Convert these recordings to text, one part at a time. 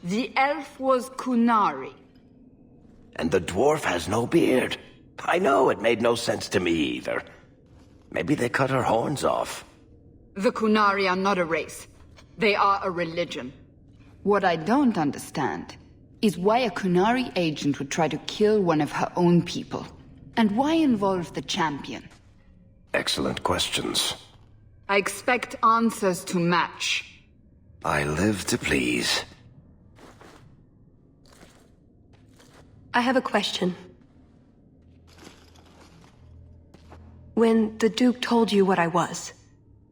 The elf was Kunari. And the dwarf has no beard. I know, it made no sense to me either. Maybe they cut her horns off. The Kunari are not a race. They are a religion. What I don't understand is why a Kunari agent would try to kill one of her own people. And why involve the champion? Excellent questions. I expect answers to match. I live to please. I have a question. When the Duke told you what I was,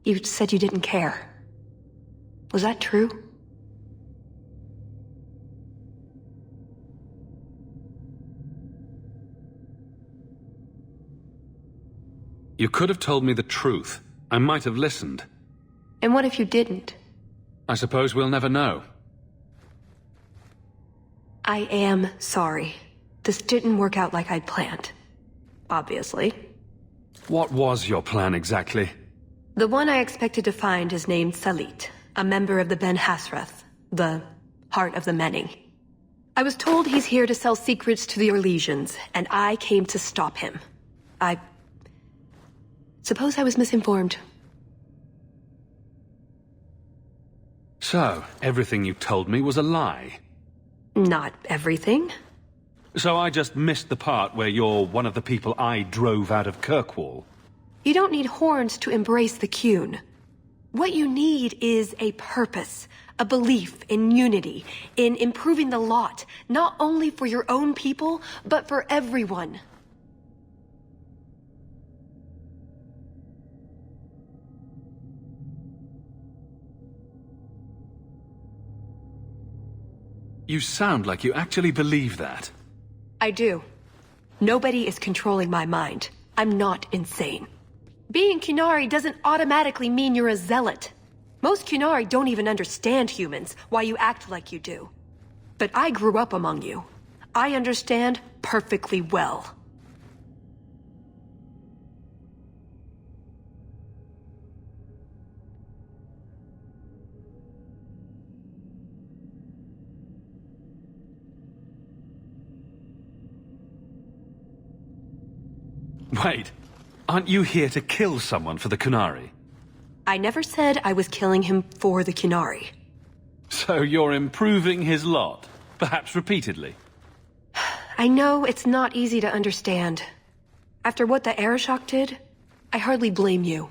you said you didn't care. Was that true? You could have told me the truth. I might have listened. And what if you didn't? I suppose we'll never know. I am sorry. This didn't work out like I'd planned. Obviously. What was your plan exactly? The one I expected to find is named Salit, a member of the Ben Hasrath, the Heart of the Many. I was told he's here to sell secrets to the Orlesians, and I came to stop him. I suppose I was misinformed. So, everything you told me was a lie? Not everything. So I just missed the part where you're one of the people I drove out of Kirkwall? You don't need horns to embrace the Qun. What you need is a purpose, a belief in unity, in improving the lot, not only for your own people, but for everyone. You sound like you actually believe that. I do. Nobody is controlling my mind. I'm not insane. Being Qunari doesn't automatically mean you're a zealot. Most Qunari don't even understand humans, why you act like you do. But I grew up among you. I understand perfectly well. Wait, aren't you here to kill someone for the Qunari? I never said I was killing him for the Qunari. So you're improving his lot, perhaps repeatedly? I know it's not easy to understand. After what the Arishok did, I hardly blame you.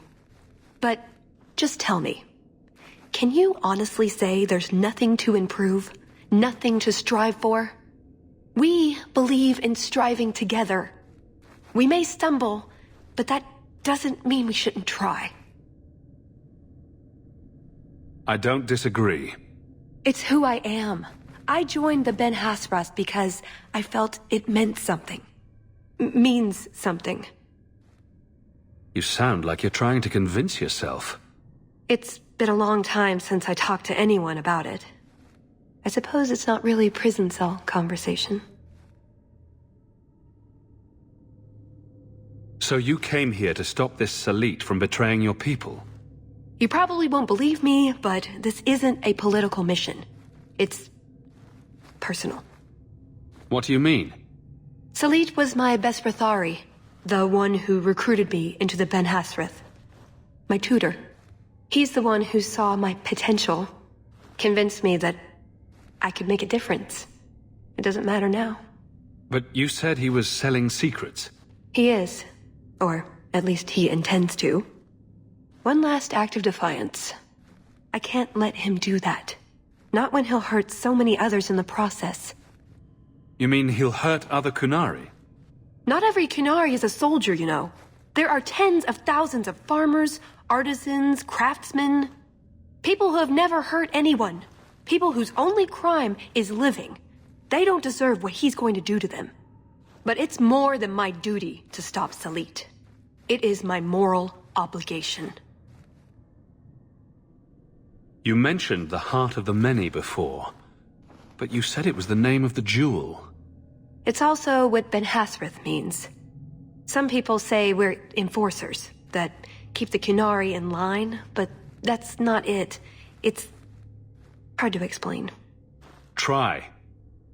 But just tell me, can you honestly say there's nothing to improve, nothing to strive for? We believe in striving together. We may stumble, but that doesn't mean we shouldn't try. I don't disagree. It's who I am. I joined the Ben Hasras because I felt it meant something. Means something. You sound like you're trying to convince yourself. It's been a long time since I talked to anyone about it. I suppose it's not really prison cell conversation. So you came here to stop this Salit from betraying your people? You probably won't believe me, but this isn't a political mission. It's personal. What do you mean? Salit was my best Rathari, the one who recruited me into the Ben Hasrath. My tutor. He's the one who saw my potential, convinced me that I could make a difference. It doesn't matter now. But you said he was selling secrets. He is. Or at least he intends to. One last act of defiance. I can't let him do that. Not when he'll hurt so many others in the process. You mean he'll hurt other Qunari? Not every Qunari is a soldier, you know. There are tens of thousands of farmers, artisans, craftsmen. People who have never hurt anyone. People whose only crime is living. They don't deserve what he's going to do to them. But it's more than my duty to stop Salit. It is my moral obligation. You mentioned the Heart of the Many before, but you said it was the name of the jewel. It's also what Ben Hasrath means. Some people say we're enforcers, that keep the Qunari in line, but that's not it. It's hard to explain. Try.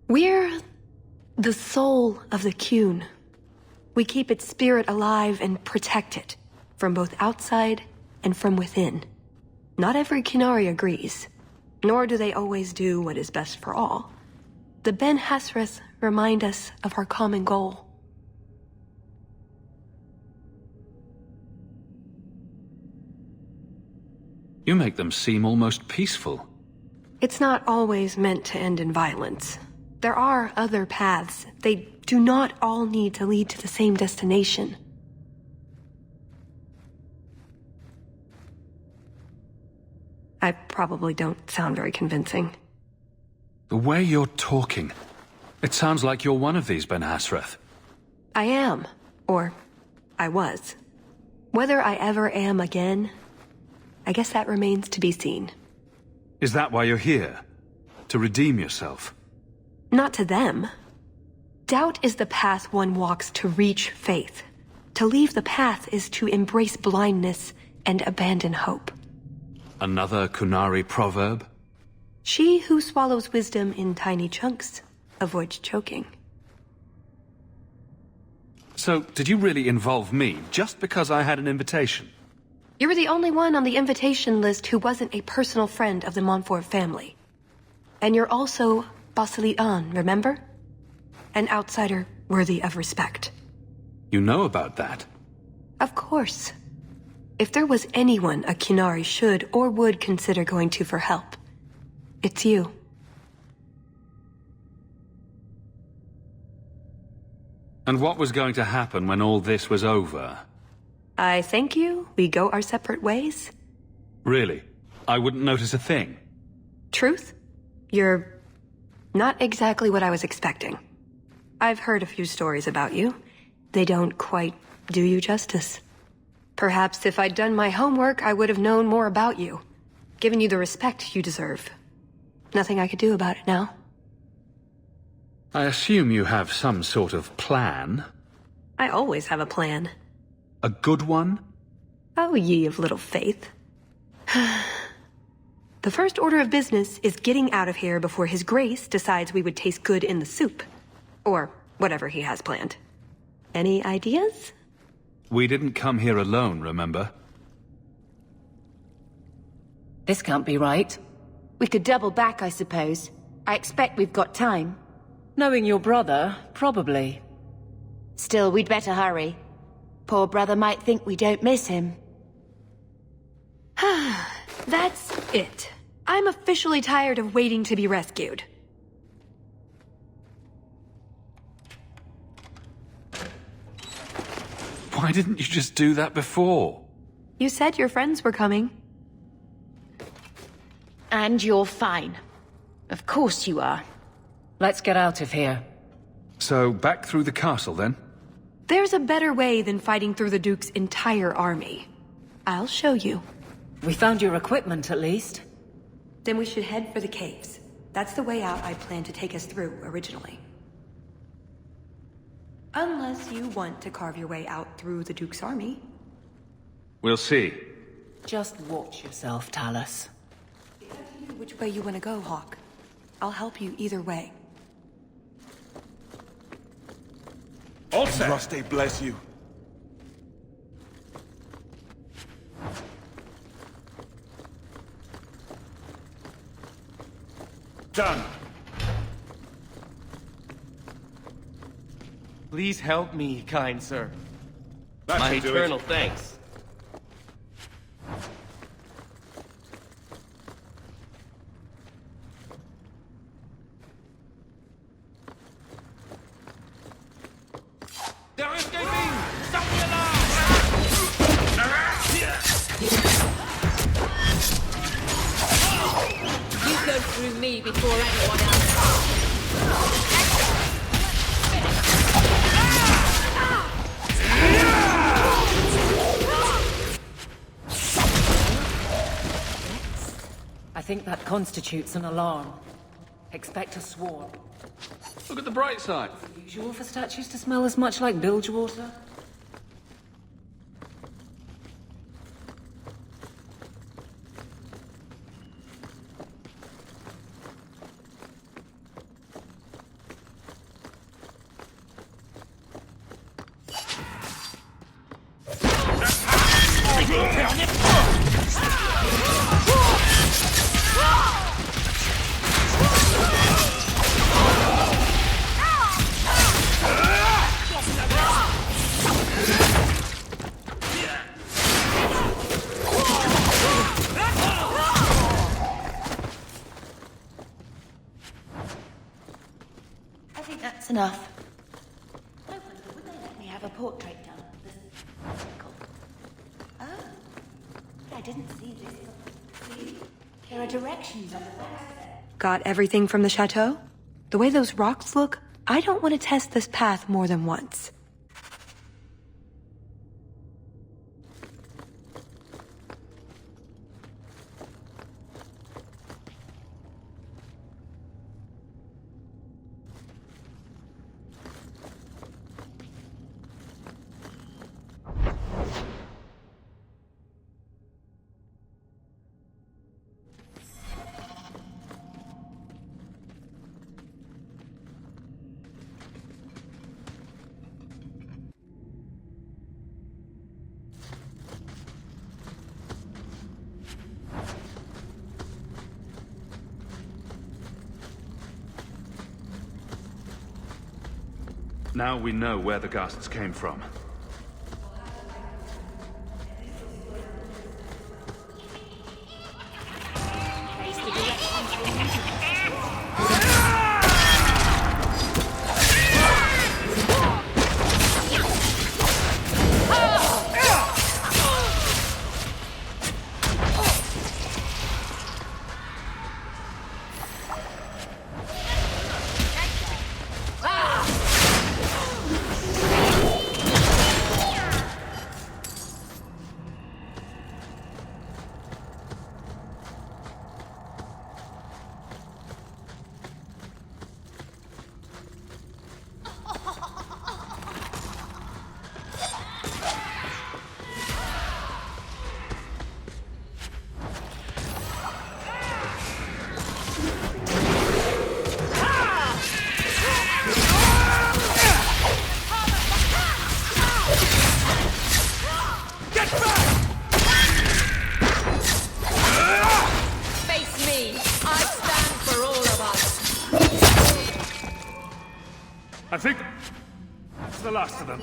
We're the soul of the Qun. We keep its spirit alive and protect it, from both outside and from within. Not every Qunari agrees, nor do they always do what is best for all. The Ben Hasrith remind us of our common goal. You make them seem almost peaceful. It's not always meant to end in violence. There are other paths. They do not all need to lead to the same destination. I probably don't sound very convincing. The way you're talking, it sounds like you're one of these Ben Hasrith. I am. Or, I was. Whether I ever am again, I guess that remains to be seen. Is that why you're here? To redeem yourself? Not to them. Doubt is the path one walks to reach faith. To leave the path is to embrace blindness and abandon hope. Another Qunari proverb? She who swallows wisdom in tiny chunks avoids choking. So, did you really involve me just because I had an invitation? You were the only one on the invitation list who wasn't a personal friend of the Montfort family. And you're also Basilian, remember? An outsider worthy of respect. You know about that? Of course. If there was anyone a Qunari should or would consider going to for help, it's you. And what was going to happen when all this was over? I thank you, we go our separate ways. Really? I wouldn't notice a thing? Truth? You're not exactly what I was expecting. I've heard a few stories about you. They don't quite do you justice. Perhaps if I'd done my homework, I would have known more about you, given you the respect you deserve. Nothing I could do about it now. I assume you have some sort of plan? I always have a plan. A good one? Oh, ye of little faith. The first order of business is getting out of here before His Grace decides we would taste good in the soup. Or whatever he has planned. Any ideas? We didn't come here alone, remember? This can't be right. We could double back, I suppose. I expect we've got time. Knowing your brother, probably. Still, we'd better hurry. Poor brother might think we don't miss him. That's it. I'm officially tired of waiting to be rescued. Why didn't you just do that before? You said your friends were coming. And you're fine. Of course you are. Let's get out of here. So, back through the castle, then? There's a better way than fighting through the Duke's entire army. I'll show you. We found your equipment, at least. Then we should head for the caves. That's the way out I planned to take us through originally. Unless you want to carve your way out through the Duke's army. We'll see. Just watch yourself, Talus. It's up to you which way you want to go, Hawk. I'll help you either way. All set. Rusty, bless you. Done. Please help me, kind sir. That My should do eternal it. thanks. They're escaping! Sound the alarm! You go through me before anyone else. I think that constitutes an alarm. Expect a swarm. Look at the bright side. Usual for statues to smell as much like bilge water? That's enough. I wonder, would they let me have a portrait done? Oh, I didn't see this. See? There are directions on the back. Got everything from the chateau? The way those rocks look, I don't want to test this path more than once. Now we know where the ghasts came from. I think that's the last of them.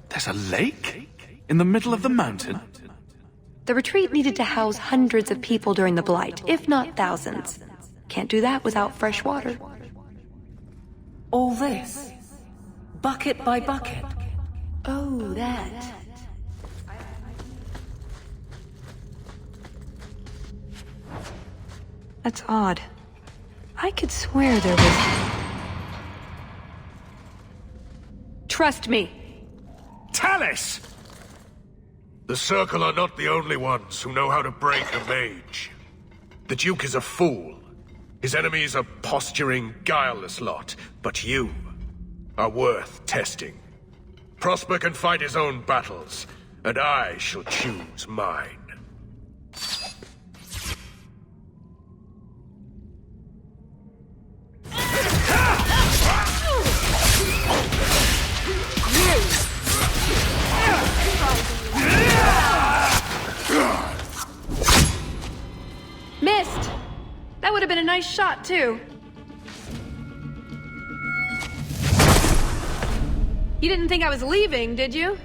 There's a lake? In the middle of the mountain? The retreat needed to house hundreds of people during the Blight, if not thousands. Can't do that without fresh water. All this? Bucket by bucket? Oh, that. That's odd. I could swear there was... Trust me! Tallis! The Circle are not the only ones who know how to break a mage. The Duke is a fool. His enemies a posturing, guileless lot. But you are worth testing. Prosper can fight his own battles, and I shall choose mine. Missed! That would have been a nice shot, too. You didn't think I was leaving, did you?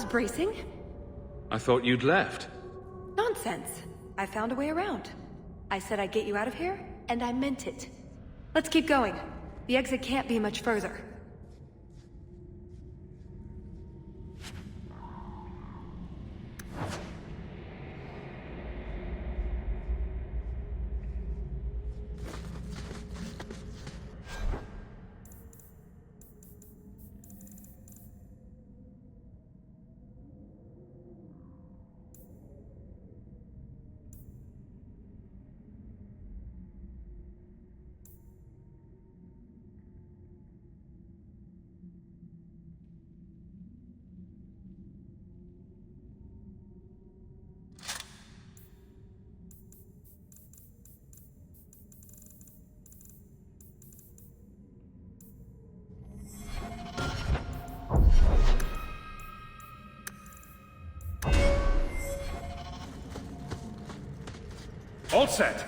Bracing? I thought you'd left. Nonsense. I found a way around. I said I'd get you out of here, and I meant it. Let's keep going. The exit can't be much further. All set.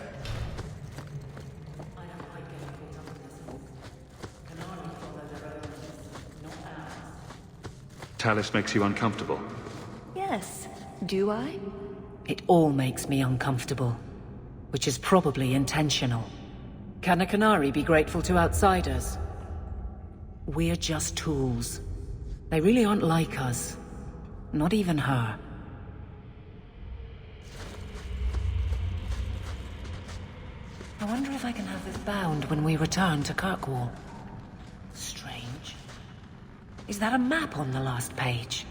Tallis makes you uncomfortable. Yes. Do I? It all makes me uncomfortable, which is probably intentional. Can a canary be grateful to outsiders? We're just tools. They really aren't like us. Not even her. I wonder if I can have this bound when we return to Kirkwall. Strange. Is that a map on the last page?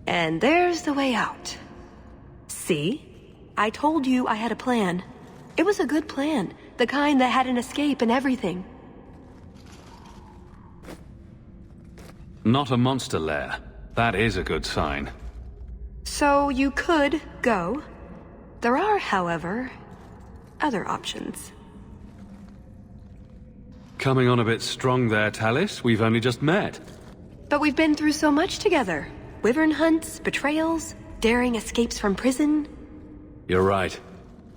And there's the way out. See? I told you I had a plan. It was a good plan. The kind that had an escape and everything. Not a monster lair. That is a good sign. So you could go. There are, however, other options. Coming on a bit strong there, Tallis. We've only just met. But we've been through so much together. Wyvern hunts, betrayals, daring escapes from prison. You're right.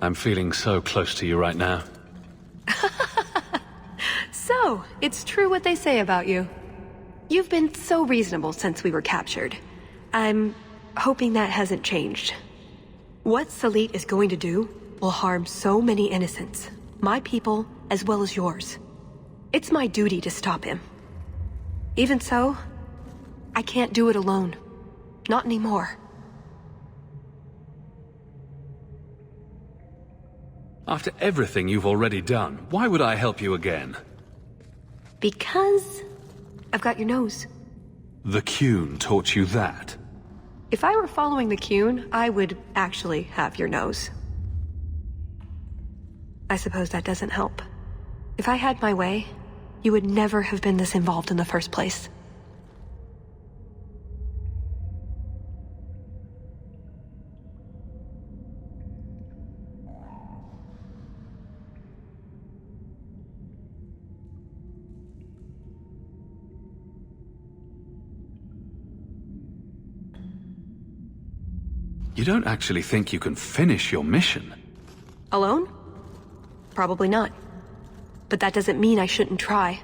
I'm feeling so close to you right now. So, it's true what they say about you. You've been so reasonable since we were captured. I'm hoping that hasn't changed. What Salit is going to do will harm so many innocents. My people, as well as yours. It's my duty to stop him. Even so, I can't do it alone. Not anymore. After everything you've already done, why would I help you again? Because I've got your nose. The Qun taught you that? If I were following the Qun, I would actually have your nose. I suppose that doesn't help. If I had my way, you would never have been this involved in the first place. You don't actually think you can finish your mission? Alone? Probably not. But that doesn't mean I shouldn't try.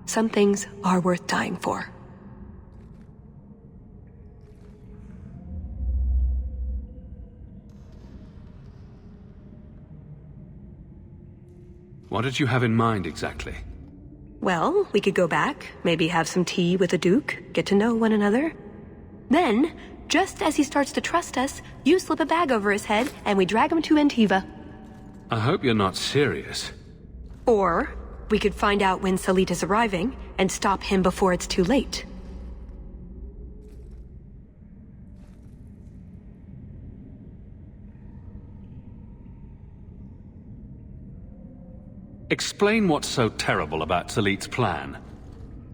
Some things are worth dying for. What did you have in mind exactly? Well, we could go back, maybe have some tea with the Duke, get to know one another. Then, just as he starts to trust us, you slip a bag over his head and we drag him to Antiva. I hope you're not serious. Or, we could find out when Salit is arriving and stop him before it's too late. Explain what's so terrible about Salit's plan.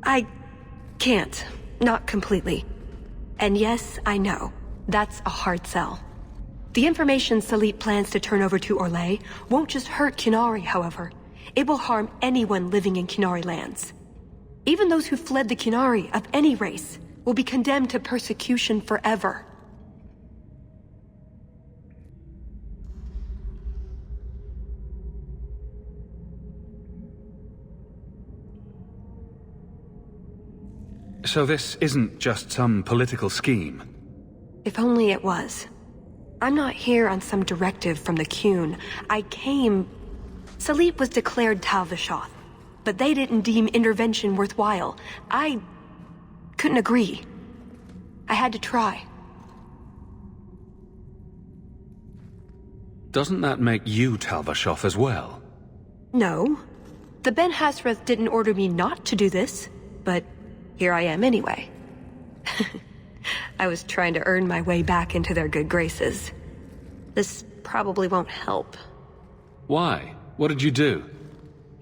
I can't. Not completely. And yes, I know. That's a hard sell. The information Salit plans to turn over to Orlais won't just hurt Qunari, however. It will harm anyone living in Qunari lands. Even those who fled the Qunari of any race will be condemned to persecution forever. So this isn't just some political scheme? If only it was. I'm not here on some directive from the Qun. I came... Salip was declared Tal-Vashoth, but they didn't deem intervention worthwhile. I couldn't agree. I had to try. Doesn't that make you Tal-Vashoth as well? No. The Ben Hasrath didn't order me not to do this, but here I am anyway. I was trying to earn my way back into their good graces. This probably won't help. Why? What did you do?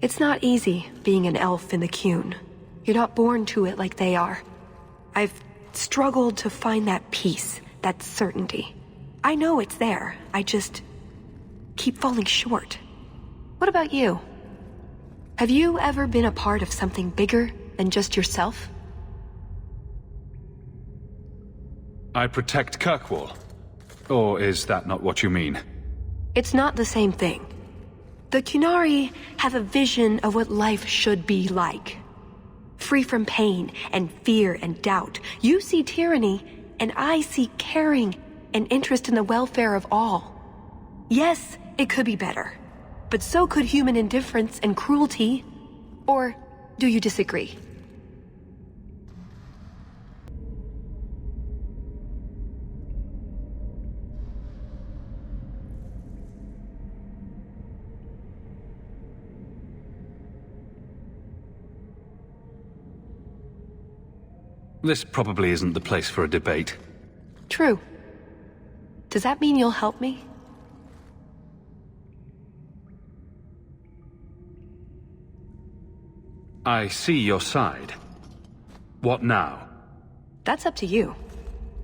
It's not easy being an elf in the Qun. You're not born to it like they are. I've struggled to find that peace, that certainty. I know it's there, I just keep falling short. What about you? Have you ever been a part of something bigger than just yourself? I protect Kirkwall. Or is that not what you mean? It's not the same thing. The Qunari have a vision of what life should be like. Free from pain and fear and doubt. You see tyranny, and I see caring and interest in the welfare of all. Yes, it could be better. But so could human indifference and cruelty. Or do you disagree? This probably isn't the place for a debate. True. Does that mean you'll help me? I see your side. What now? That's up to you.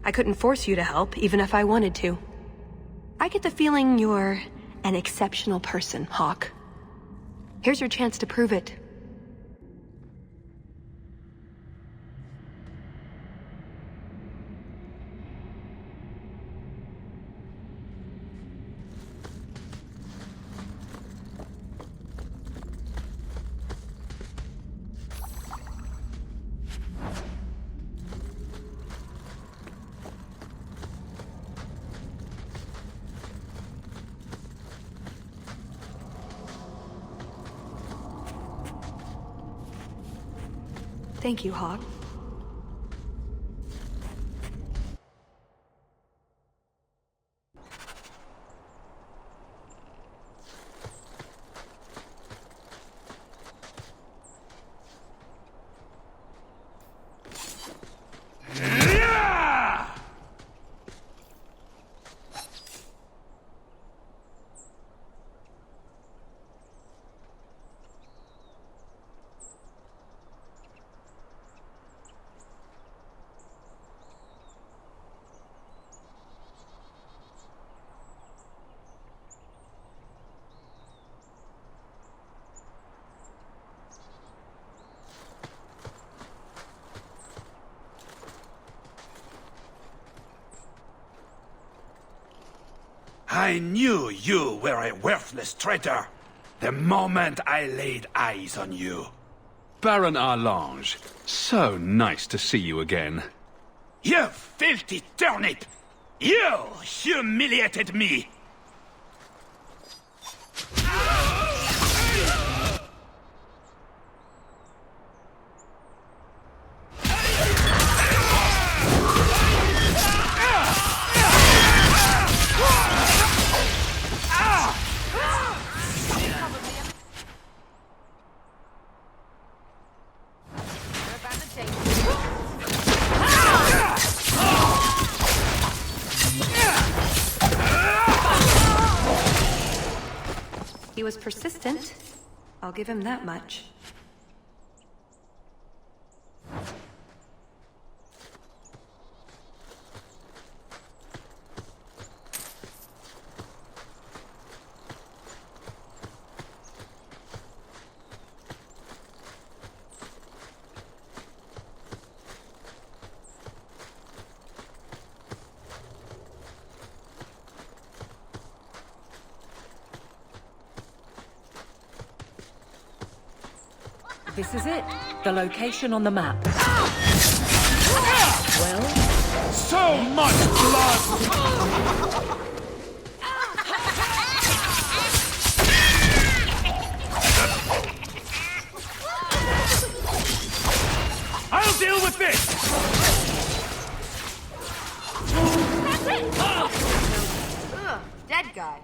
I couldn't force you to help, even if I wanted to. I get the feeling you're an exceptional person, Hawk. Here's your chance to prove it. Thank you, Hawk. I knew you were a worthless traitor the moment I laid eyes on you. Baron Arlange, so nice to see you again. You filthy turnip! You humiliated me! He was persistent. I'll give him that much. This is it. The location on the map. So much blood! I'll deal with this! Dead guy.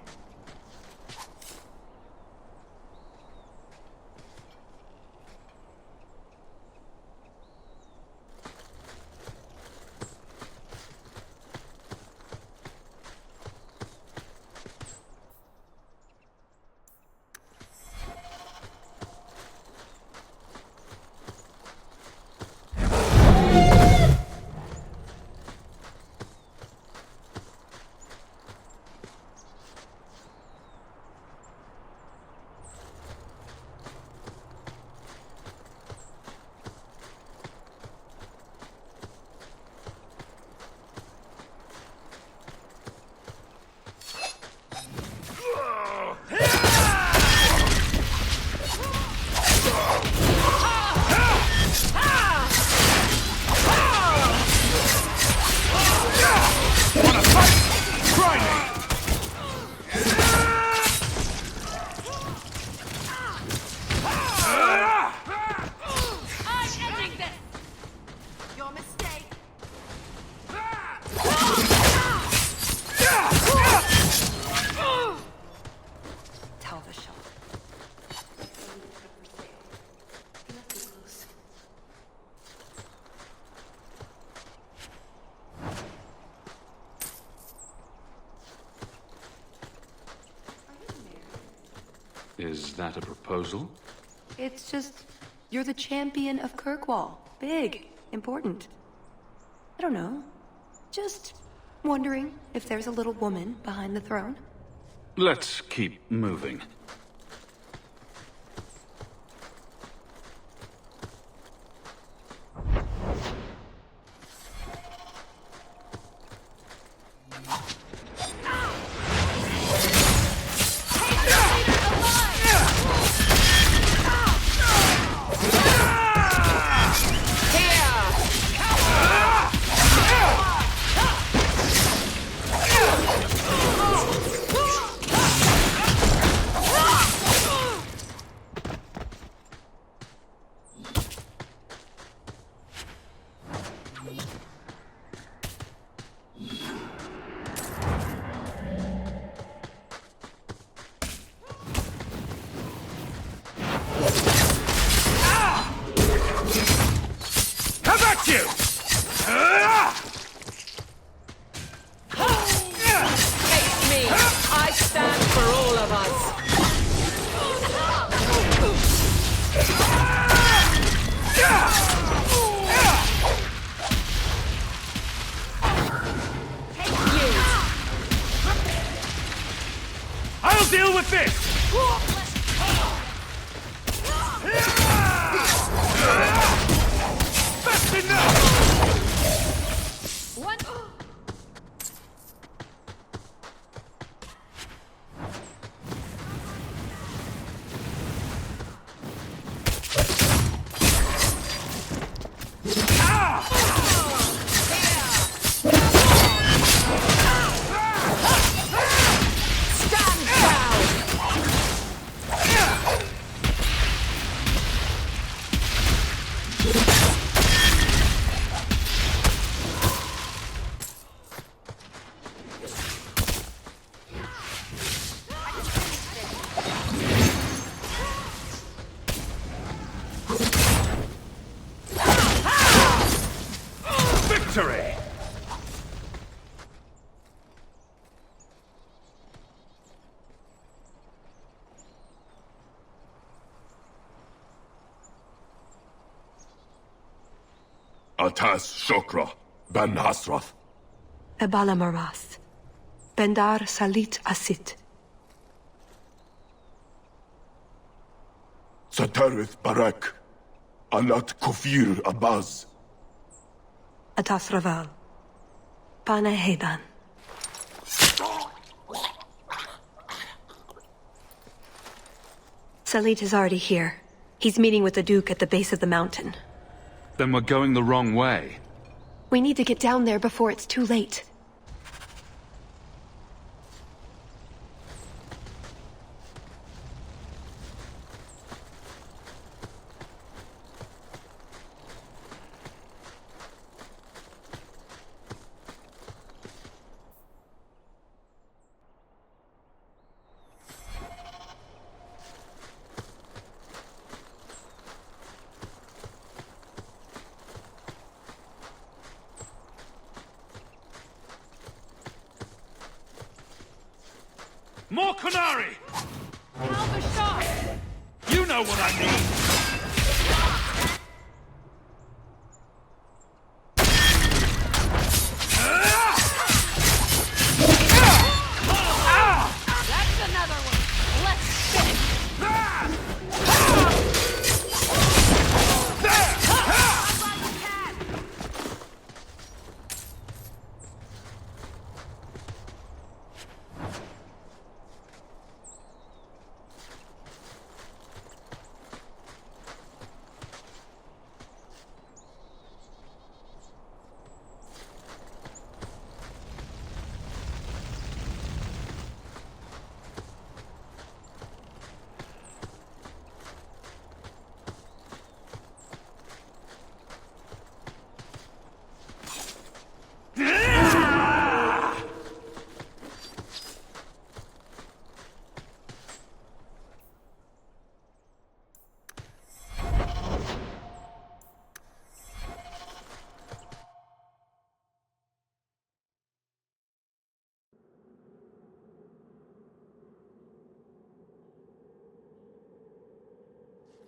Is that a proposal? It's just, you're the champion of Kirkwall. Big. Important. I don't know. Just wondering if there's a little woman behind the throne. Let's keep moving. Deal with this! That's enough! What? Victory! Atas Shokra, Ben Hasrath. Ebala Marath. Bendar Salit Asit. Satarith Barak. Alat Kufir Abaz. Atas Raval. Pana Hedan. Salit is already here. He's meeting with the Duke at the base of the mountain. Then we're going the wrong way. We need to get down there before it's too late. More Canary! Have a shot! You know what I need! That's another one! Let's finish!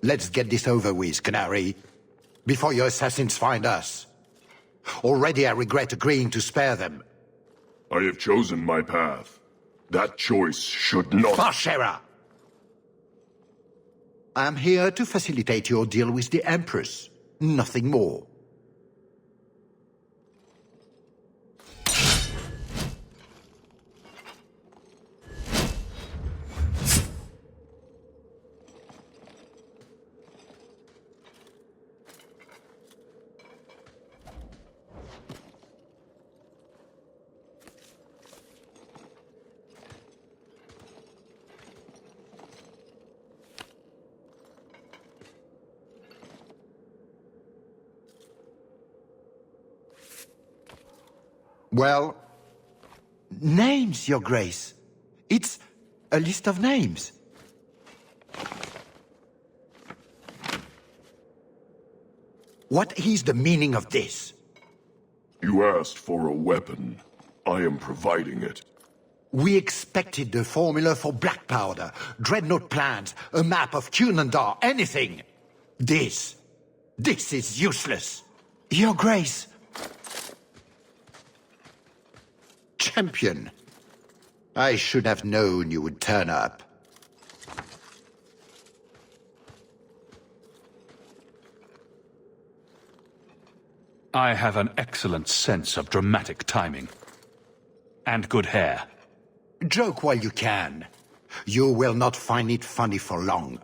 Let's get this over with, Canary, before your assassins find us. Already I regret agreeing to spare them. I have chosen my path. That choice should not— Farshera! I am here to facilitate your deal with the Empress. Nothing more. Well, names, Your Grace. It's a list of names. What is the meaning of this? You asked for a weapon. I am providing it. We expected the formula for black powder, dreadnought plans, a map of Cunandar, anything. This is useless. Your Grace. Champion. I should have known you would turn up. I have an excellent sense of dramatic timing. And good hair. Joke while you can. You will not find it funny for long.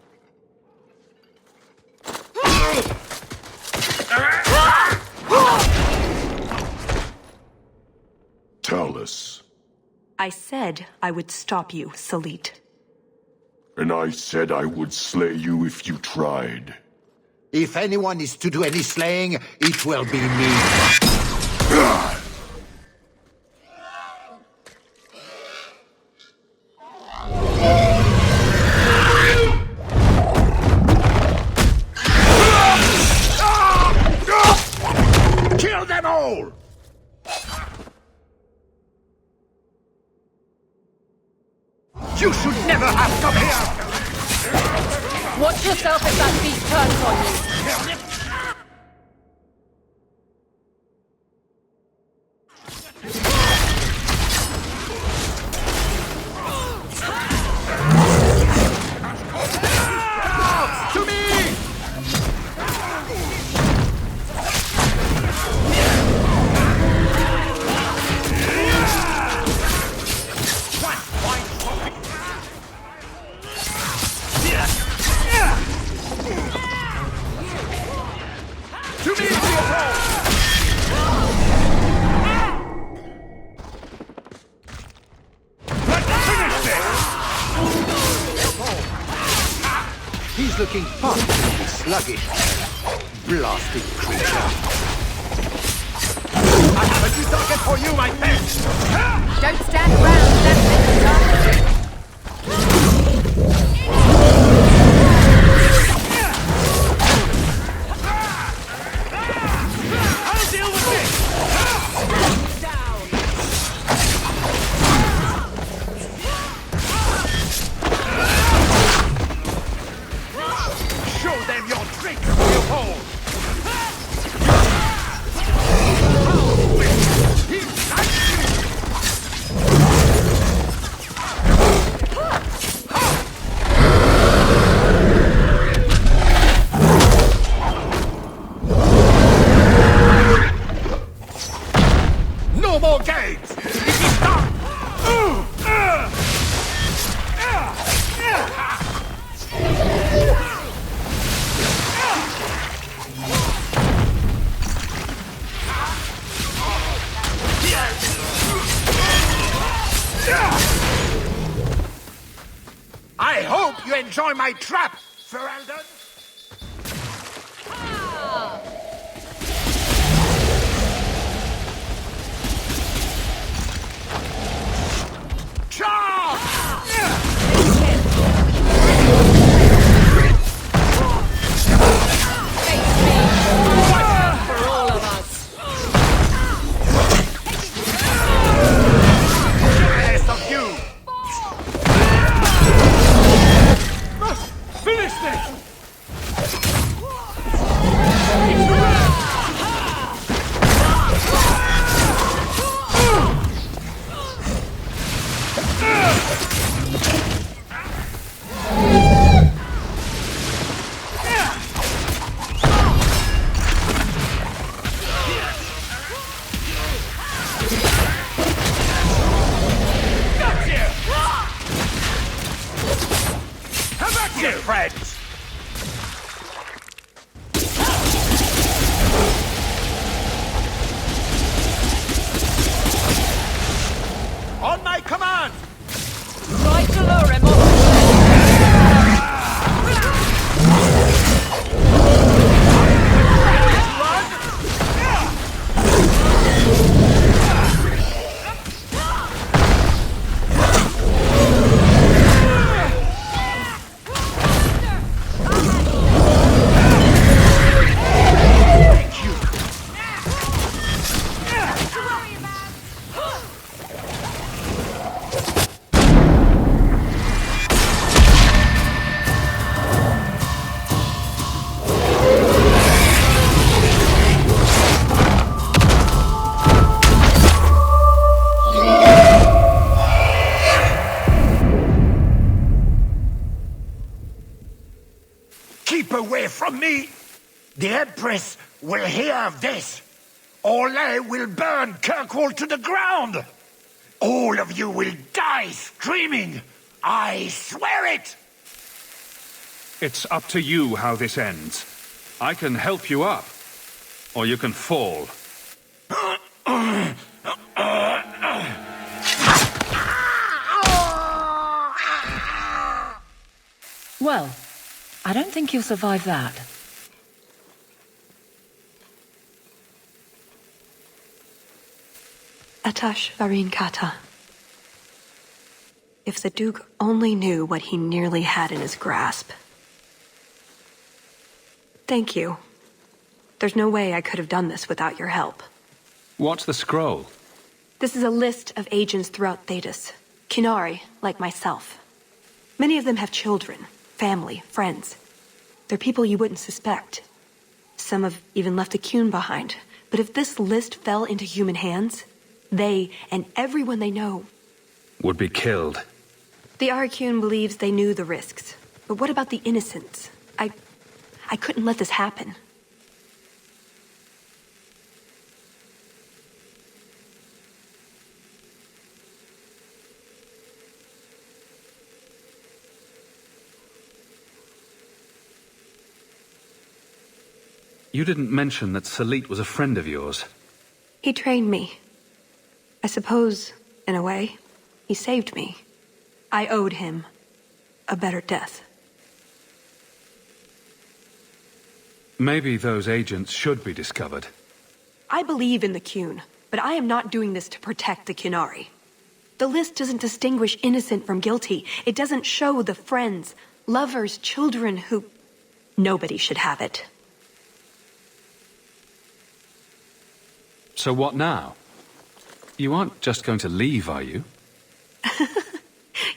Talus. I said I would stop you, Salit. And I said I would slay you if you tried. If anyone is to do any slaying, it will be me. Kill them all! You should never have come here! Watch yourself if that beast turns on you. To me! He's looking positively sluggish. Blasted creature. I have a new target for you, my pet! Don't stand around, that's it. I'll deal with this! Show them your tricks, Leopold! No more games! It is done! I hope you enjoy my trap, Ferelden! Finish this! Friends! On my command! Right to lure him off. Keep away from me! The Empress will hear of this. Orlais will burn Kirkwall to the ground. All of you will die screaming. I swear it! It's up to you how this ends. I can help you up, or you can fall. Well, I don't think you'll survive that. Atash Varin Kata. If the Duke only knew what he nearly had in his grasp. Thank you. There's no way I could have done this without your help. What's the scroll? This is a list of agents throughout Thedas. Qunari, like myself. Many of them have children, family, friends. They're people you wouldn't suspect. Some have even left a Qun behind. But if this list fell into human hands, they and everyone they know Would be killed. The Arcune believes they knew the risks. But what about the innocents? I couldn't let this happen. You didn't mention that Salit was a friend of yours. He trained me. I suppose, in a way, he saved me. I owed him a better death. Maybe those agents should be discovered. I believe in the Qun, but I am not doing this to protect the Qunari. The list doesn't distinguish innocent from guilty. It doesn't show the friends, lovers, children who... Nobody should have it. So what now? You aren't just going to leave, are you?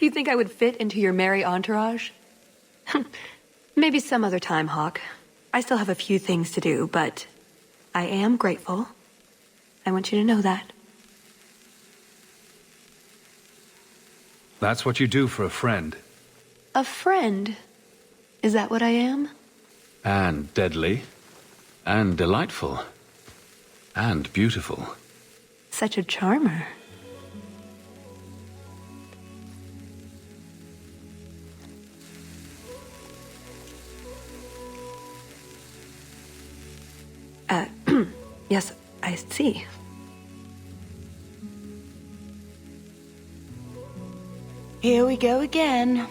You think I would fit into your merry entourage? Maybe some other time, Hawk. I still have a few things to do, but I am grateful. I want you to know that. That's what you do for a friend. A friend? Is that what I am? And deadly. And delightful. And beautiful. Such a charmer. Yes, I see. Here we go again.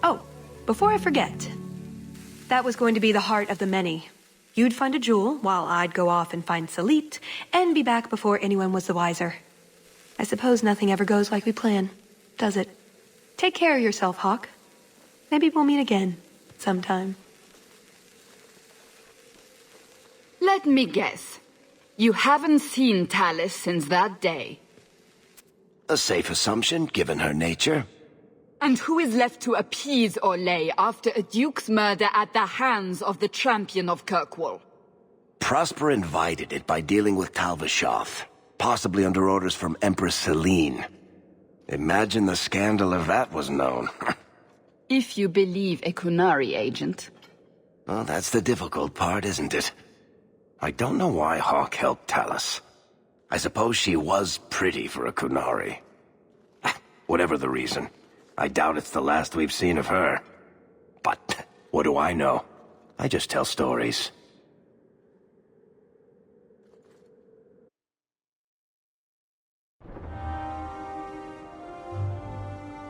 Oh, before I forget. That was going to be the heart of the many. You'd find a jewel, while I'd go off and find Salit, and be back before anyone was the wiser. I suppose nothing ever goes like we plan, does it? Take care of yourself, Hawk. Maybe we'll meet again, sometime. Let me guess. You haven't seen Tallis since that day. A safe assumption, given her nature. And who is left to appease Orlais after a duke's murder at the hands of the champion of Kirkwall? Prosper invited it by dealing with Talvashoth, possibly under orders from Empress Celine. Imagine the scandal if that was known. If you believe a Qunari agent. Well, that's the difficult part, isn't it? I don't know why Hawk helped Tallis. I suppose she was pretty for a Qunari. Whatever the reason, I doubt it's the last we've seen of her. But what do I know? I just tell stories.